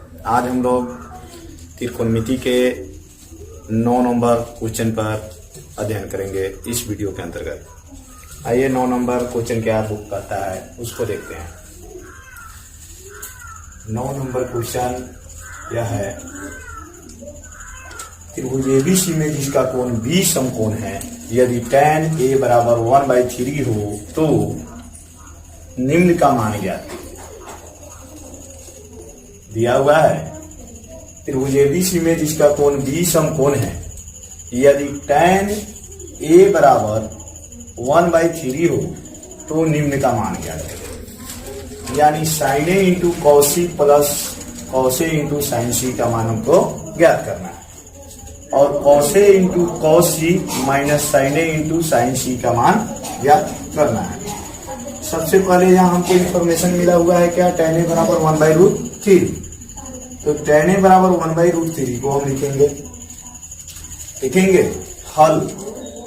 आज हम लोग त्रिकोणमिति के 9 नंबर क्वेश्चन पर अध्ययन करेंगे इस वीडियो के अंतर्गत। आइए 9 नंबर क्वेश्चन क्या बुक कहता है उसको देखते हैं। 9 नंबर क्वेश्चन यह है, त्रिभुज एबीसी में जिसका कोण बी समकोण है, यदि tan a बराबर 1/3 हो तो निम्न का मान ज्ञात कीजिए। दिया हुआ है त्रिभुज एबीसी में जिसका कोण बी समकोण है, यदि tan a बराबर 1/3 हो तो निम्न का मान ज्ञात करें। यानी sin a into cos c plus cos a into sin c का मान हमको ज्ञात करना है, और cos a into cos c minus sin a into sin c का मान ज्ञात करना है। सबसे पहले यहाँ हमको इंफॉर्मेशन मिला हुआ है क्या, tan a बराबर 1/√3। तो tan a बराबर 1/√3 को हम लिखेंगे हल।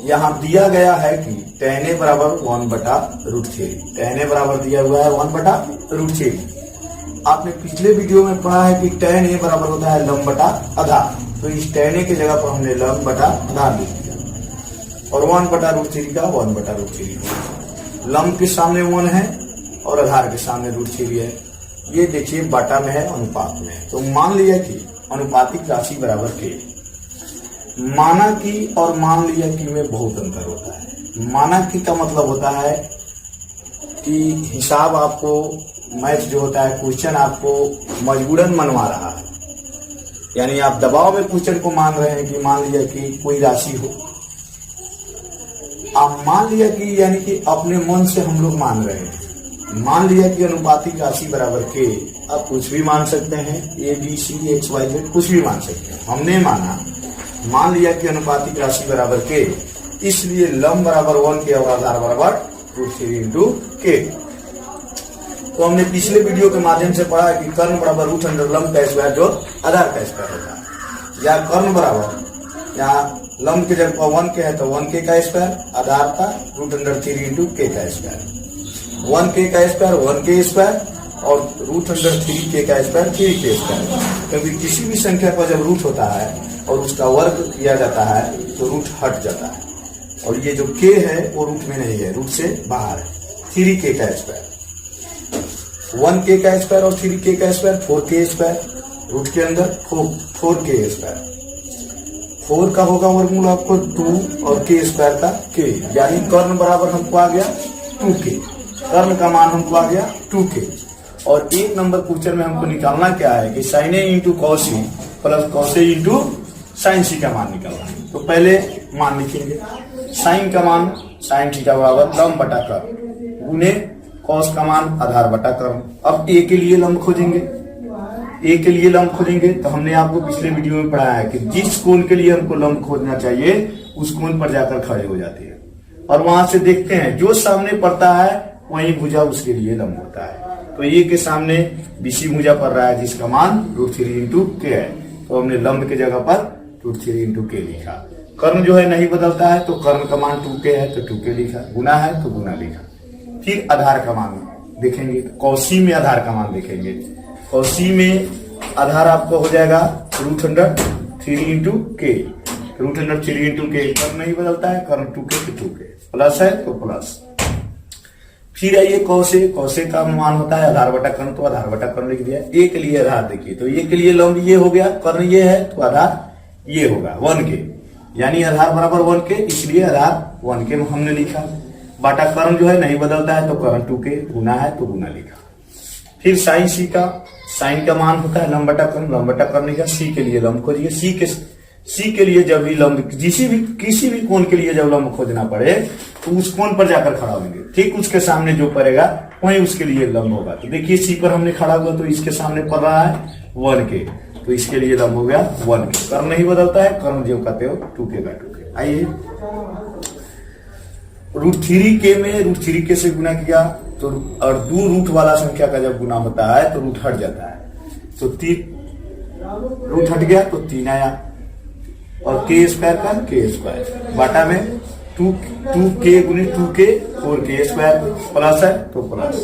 यहाँ दिया गया है कि tan a बराबर 1/√3, tan a बराबर दिया हुआ है 1/√3। आपने पिछले वीडियो में पढ़ा है कि tan a बराबर होता है लंब बटा आधार, तो इस tan a की जगह पर हमने लंब बटा आधार लिख दिया, और 1/√3 का 1/√3। लंब के सामने 1 है और आधार के सामने √3 है। ये देखिए बटा में है, अनुपात में है, तो मान लिया कि अनुपातिक राशि बराबर के। माना कि और मान लिया कि में बहुत अंतर होता है। माना कि का मतलब होता है कि हिसाब आपको, मैथ जो होता है, क्वेश्चन आपको मजबूरन मनवा रहा है, यानी आप दबाव में क्वेश्चन को मान रहे हैं कि मान लिया कि कोई राशि हो। आप मान लिया कि यानी कि अपने मन से हम लोग मान रहे हैं। मान लिया कि अनुपातिक राशि बराबर के, आप कुछ भी मान सकते हैं, A B C X Y Z कुछ भी मान सकते हैं। हमने मान लिया कि अनुपातिक राशि बराबर के, इसलिए लंब बराबर 1 के और आधार बराबर √3 इंटू के। तो हमने पिछले वीडियो के माध्यम से पढ़ा कि कर्ण बराबर √अंडर लंब का स्क्वायर जो आधार का स्क्वायर होता है, या कर्ण बराबर यहाँ लंब के जगह 1 के है तो 1k का स्क्वायर, आधार का √3 इंटू के का स्क्वायर। 1k का स्क्वायर 1k स्क्वायर और √3k का स्क्वायर 3k स्क्वायर। क्योंकि किसी भी संख्या का जब रूट होता है और उसका वर्ग किया जाता है तो रूट हट जाता है, और ये जो k है वो रूट में नहीं है, रूट से बाहर है। 3k का स्क्वायर, 1k का स्क्वायर और 3k का स्क्वायर 4k स्क्वायर, रूट के अंदर 4k स्क्वायर। 4 का होगा वर्गमूल आपको 2 और k स्क्वायर का k, यानी कर्ण बराबर हमको आ गया 2k। कर्ण का मान हमको आ गया 2k। और 1 नंबर क्वेश्चन में हमको निकालना क्या है कि sin a into cos c plus cos a into sin c का मान निकालना है। तो पहले मान लिखेंगे, sin का मान sin थीटा बराबर लंब बटा कर्ण गुने cos का मान आधार बटा कर्ण। अब a के लिए लंब खोजेंगे, a के लिए लंब खोजेंगे तो हमने आपको पिछले वीडियो में पढ़ाया है कि जिस कोण के लिए हमको लंब खोजना चाहिए उस कोण पर जाकर खड़े हो जाते हैं, और वहां से देखते हैं जो सामने पड़ता है वही भुजा उसके लिए लंब होता है। तो ए के सामने बीसी भुजा पड़ रहा है जिसका मान √3 इंटू के है, तो हमने लंब के जगह पर √3 इंटू के लिखा। कर्ण जो है नहीं बदलता है, तो कर्ण का मान 2k है तो 2k लिखा, गुना है तो गुना लिखा। फिर आधार का मान देखेंगे, cos में आधार का मान देखेंगे। cos में आधार आपको हो जाएगा √3 इंटू के, √3 इंटू के। कर्ण नहीं बदलता है, कर्ण 2k तो 2k, प्लस है तो प्लस। फिर आइए cos a का मान होता है आधार बटा कर्ण, तो आधार बटा कर्ण लिख दिया। a के लिए आधार देखिए, तो a के लिए लंब ये हो गया, कर्ण ये है तो आधार ये होगा 1k, यानी आधार बराबर 1k, इसलिए आधार 1k हमने लिखा। बटा कर्ण जो है नहीं बदलता है तो कर्ण 2k, गुना है तो गुना लिखा। फिर sin का मान होता है लंब बटा कर्ण, लंब बटा कर्ण लिखा। c के लिए लंब खोजिए, c के लिए जब भी लंब किसी भी कोण के लिए जब लंब खोजना पड़े तो उस कोण पर जाकर खड़ा होंगे, ठीक उसके सामने जो पड़ेगा वही उसके लिए लंब होगा। तो देखिए c पर हमने खड़ा हुआ तो इसके सामने पड़ रहा है 1k, तो इसके लिए लंब हो गया 1k। कर्ण नहीं बदलता है, कर्ण जो कहते हो 2k का 2k। आइए √3k में √3k से गुना किया तो, और 2 रूट वाला संख्या का जब गुना होता है तो रूट हट जाता है, तो रूट हट गया तो 3 आया, और k स्क्वायर का k स्क्वायर बटा में 2k गुने 2k 4k स्क्वायर, प्लस है तो प्लस।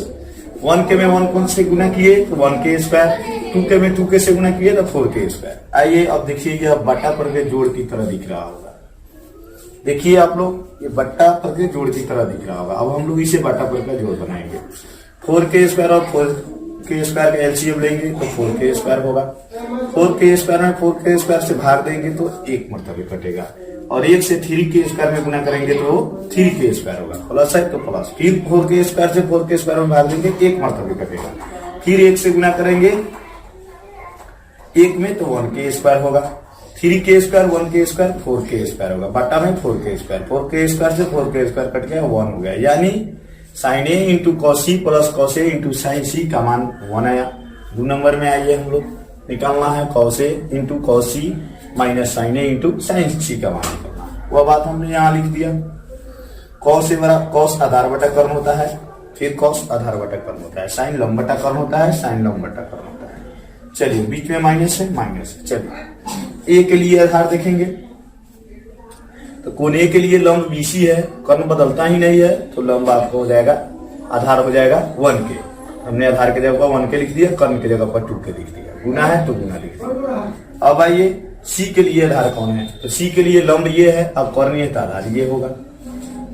1k में 1 कौन से गुना किए तो 1k स्क्वायर, 2k में 2k से गुना किया तो 4k स्क्वायर। आइए अब देखिए ये बट्टा पर के जोड़ की तरह दिख रहा होगा। देखिए आप लोग ये बट्टा पर के जोड़ की तरह दिख रहा होगा। अब हम लोग इसे बट्टा पर का जोड़ बनाएंगे। 4k स्क्वायर और 4k स्क्वायर का एलसीएम लेंगे तो 4k स्क्वायर होगा। 4k स्क्वायर में 4k स्क्वायर से भाग देंगे तो 1 मरतबे कटेगा और 1 से 3k स्क्वायर में गुना करेंगे तो 3k स्क्वायर होगा। प्लस है तो प्लस, फिर 4k स्क्वायर से 4k स्क्वायर में भाग देंगे 1 मरतबे कटेगा, फिर 1 से गुना करेंगे 1 में तो 1k स्क्वायर होगा। 3k square 1k square 4k square होगा। बट्टा में 4k स्क्वायर, 4k स्क्वायर से 4k स्क्वायर कट गया 1 हो गया, यानी sine A into cos E plus cos A into sine C का मान 1 आया। 2 नंबर में आइए हम लोग निकालना है cos A into cos C minus sign A into sine C का मान निकालना है। वह बात हमने यहाँ लिख दिया। कॉस ए बराबर कॉस आधार बटा कर्म होता है, फिर कॉस आधार बटा कर्म होता है, साइन लंब बटा कर्म होता है, साइन लंब बटा कर्म होता है। चलिए बीच में माइनस है, माइनस है। चलिए ए के लिए आधार देखेंगे तो कोण ए के लिए लंब बीसी है, कर्म बदलता ही नहीं है तो लंब आपको हो जाएगा आधार हो जाएगा 1k। हमने आधार की जगह 1k लिख दिया, कर्म की जगह पर 2k लिख दिया, गुना है तो गुना लिख दिया। अब आइए सी के लिए आधार कौन है, तो सी के लिए लंब ये है, अब कर्ण ये तो आधार ये होगा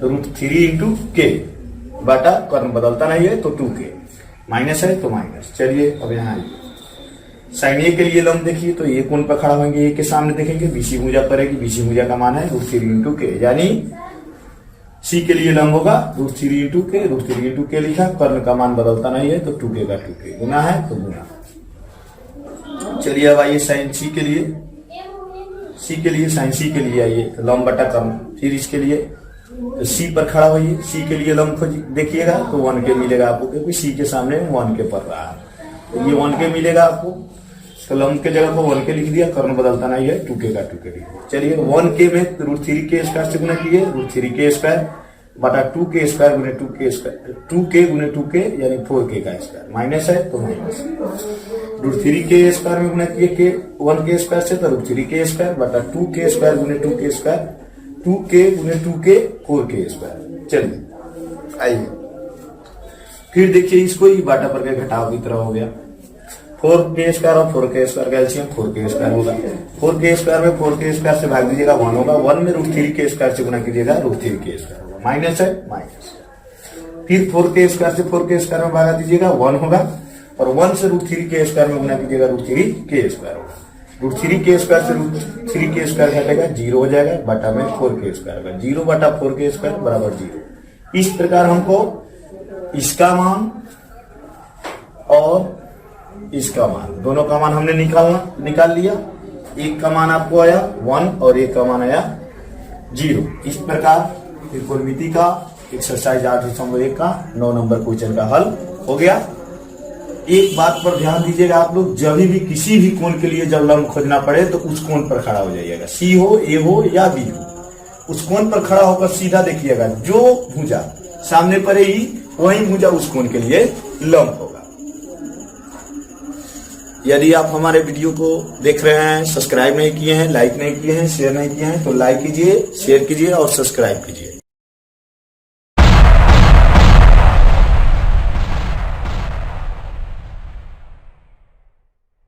तो √3 इंटू के बटा कर्म बदलता नहीं है तो 2k, माइनस है तो माइनस। चलिए अब यहाँ साइन ए के लिए लंब देखिए तो ये कोण पर खड़ा होंगे, ए के सामने देखेंगे बीसी भुजा पड़ेगी, बीसी भुजा का मान है √3 इंटू के, यानी सी के लिए लंब होगा √3 इंटू के, √3 इंटू के लिखा, कर्ण का मान बदलता नहीं है तो 2k का 2k, गुना है तो गुना। चलिए अब आइए साइन सी के लिए, सी के लिए साइन सी के लिए आइए तो लंब बटा कर्म, फिर इसके लिए तो सी पर खड़ा होइए, सी के लिए लंब देखिएगा तो 1k मिलेगा आपको, क्योंकि सी के सामने 1k पड़ रहा है तो ये 1k मिलेगा आपको, तो लंब के जगह पर 1k लिख दिया, कर्म बदलता नहीं है 2k का 2k लिख दिया। चलिए 1k में √3k स्क्वायर से गुना कीजिए, √3k स्क्वायर बटा 2k स्क्वायर गुने 2k स्क्वायर, 2k गुने 2k यानी 4k का स्क्वायर, माइनस है तो माइनस। √3k स्क्वायर में गुना किए 1k स्क्वायर से तो √3k स्क्वायर बटा 2k स्क्वायर गुने 2k स्क्वायर, 2k गुने 2k 4k स्क्वायर। चलिए आइए फिर देखिए इसको ही बाटा पर के घटाव की तरह हो गया। 4k स्क्वायर और 4k स्क्वायर का एलसीएम 4k स्क्वायर होगा। 4k स्क्वायर में 4k स्क्वायर से भाग दीजिएगा 1 होगा, 1 में √3k स्क्वायर से गुना कीजिएगा √3k स्क्वायर होगा, माइनस है माइनस। फिर 4k स्क्वायर से 4k स्क्वायर में भागा दीजिएगा 1 होगा और 1 से √3k स्क्वायर में गुना कीजिएगा √3k स्क्वायर होगा। √3k स्क्वायर से √3k स्क्वायर घटेगा 0 हो जाएगा, बटा में 4k स्क्वायर होगा, 0 बटा 4k स्क्वायर बराबर 0। इस प्रकार हमको इसका मान और इसका मान दोनों का मान हमने निकाल लिया। एक का मान आपको आया 1 और एक का मान आया 0। इस प्रकार त्रिकोणमिति का एक्सरसाइज 8.1 का 9 नंबर क्वेश्चन का हल हो गया। एक बात पर ध्यान दीजिएगा आप लोग, जब भी किसी भी कोण के लिए जब लंब खोजना पड़े तो उस कोण पर खड़ा हो जाइएगा, सी हो ए हो या बी हो, उस कोण पर खड़ा होकर सीधा देखिएगा, जो भुजा सामने पड़ेगी वही भुजा उस कोण के लिए लंब होगा। यदि आप हमारे वीडियो को देख रहे हैं, सब्सक्राइब नहीं किए हैं, लाइक नहीं किए हैं, शेयर नहीं किए हैं तो लाइक कीजिए, शेयर कीजिए और सब्सक्राइब कीजिए।